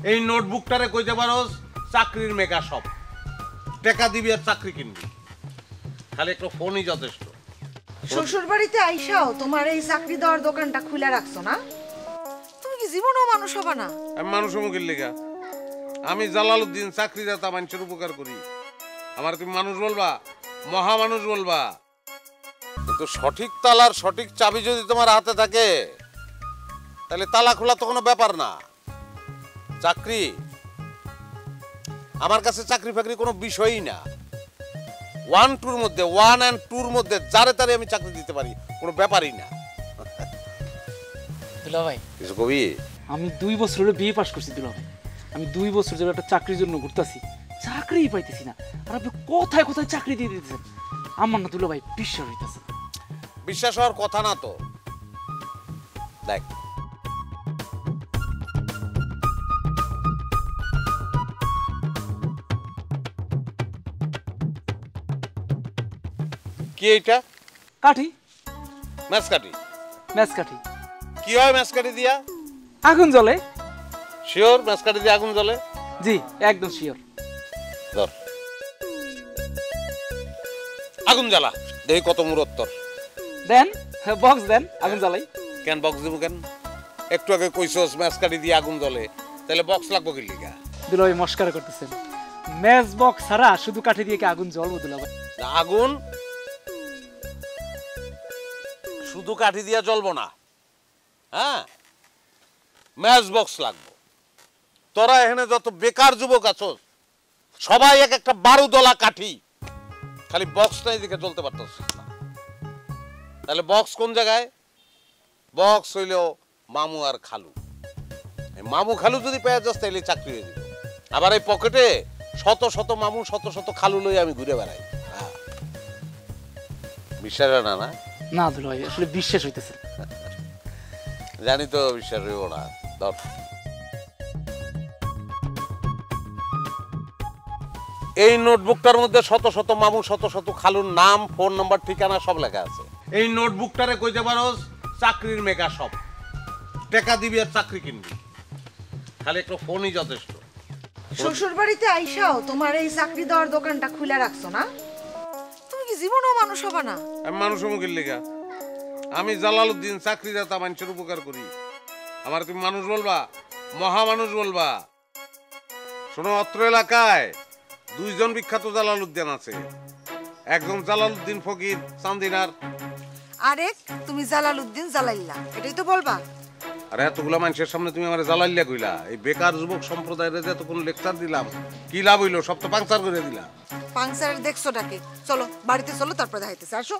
এই নোটবুকটারে কইতে পারোস চাকরির মেগা শপ। টাকা দিবি আর চাকরি কিনবি, খালি একটা ফোনই যথেষ্ট। শ্বশুর বাড়িতে আইসাও তোমার এই চাকরি দেওয়ার দোকানটা খুলে রাখছো না? তুমি কি জীবনেও মানুষ হবা না? আমি মানুষ মুখের লেগা? আমি জালালউদ্দিন চাকরিদাতা, মানুষের উপকার করি। আমার তুমি মানুষ বলবা, মহা মানুষ বলবা, কিন্তু সঠিক তালার সঠিক চাবি যদি তোমার হাতে থাকে তাহলে তালা খোলা তো কোনো ব্যাপার না। চাকরি আমার কাছে চাকরি ফাকরি কোনো বিষয়ই না। 1-2 মধ্যে 1 and 2 মধ্যে যারে তারে আমি চাকরি দিতে পারি, কোনো ব্যাপারই না। দুলা ভাই, কিছু কবি? আমি 2 বছর হলো বিএ পাস করছি দুলা ভাই। আমি 2 বছর ধরে একটা চাকরির জন্য ঘুরতেছি, চাকরিই পাইতেছি না। আর আপনি কোথায় কোথায় চাকরি দিয়ে দিতেছেন, আমার না দুলা ভাই বিশ্বাস হইতেছে না। বিশ্বাস হওয়ার কথা না তো। দেখ, কি এইটা? কাঠি, ম্যাচ কাটি? ম্যাচ কাঠি। কি হয় ম্যাচ কাটি দিয়া? আগুন জ্বলে। শিওর ম্যাচ কাটি দিয়ে আগুন জ্বলে? জি একদম শিওর। ধর, আগুন জ্বালা, দেখি কত মুরত তোর। দেন বক্স দেন, আগুন জ্বালাই। কেন বক্স দিব কেন? একটু আগে কইছস ম্যাচ কাটি দিয়ে আগুন জ্বলে, তাহলে বক্স লাগবো কি লিগা? দুলা ভাই মস্কারা করতেছেন, ম্যাচ বক্স ছাড়া শুধু কাঠি দিয়ে কি আগুন জ্বলবো দুলা ভাই? আগুন শুধু কাঠি দিয়া জ্বলবো না, হ্যাঁ, ম্যাচ বক্স লাগবো। তোরা এখানে যত বেকার যুবক আছো সবাই এক একটা 12 কাঠি, খালি বক্সটাই দিকে জ্বলতে পারতেছ না। তাহলে বক্স কোন জায়গায়? বক্স হইল মামু আর খালু। এই মামু খালু যদি পেয়ে যাস তাহলে চাকরি হয়ে দিল। আবার এই পকেটে শত শত মামু শত শত খালু লই আমি ঘুরে বেড়াই। বিশ্বাস হয় না? না না দুলা ভাই, আসলে বিশ্বাস হইতেছে। জানি তো বিশ্বাস হইব না। ধর, এই নোটবুকটার মধ্যে শত শত মামু শত শত খালুর নাম, ফোন নাম্বার, ঠিকানা সব লেখা আছে। এই নোটবুকটারে কইতে পারোস চাকরির মেগা শপ। টাকা দিবি আর চাকরি কিনবি, খালি একটা ফোনই যথেষ্ট। শ্বশুর বাড়িতে আইসাও তোমার এই চাকরি দেওয়ার দোকানটা খুলে রাখছো না? তুমি কি জীবনেও মানুষ হবা না? আমি মানুষ মুখের লেগা? আমি জালালউদ্দিন চাকরিদাতা, মানুষের উপকার করি। আমার তুমি মানুষ বলবা, মহা মানুষ বলবা। শোনো, অত্র এলাকায় 2 জন বিখ্যাত জালালউদ্দিন আছে। একজন জালালউদ্দিন ফকির চান্দিনার, আরেক তুমি জালালউদ্দিন জালাইল্লাহ, এটাই তো বলবা? আর এতগুলা মানুষের সামনে তুমি আমার জালাইল্লা কইলা। এই বেকার যুবক সম্প্রদায়ের যে এত কোন লেকচার দিলাম, কি লাভ হইলো? সব তো পাংচার করে দিলা। পাংচারের দেখছোটা কি? চলো বাড়িতে চলো, তারপর দেখাইতেছে। আসো।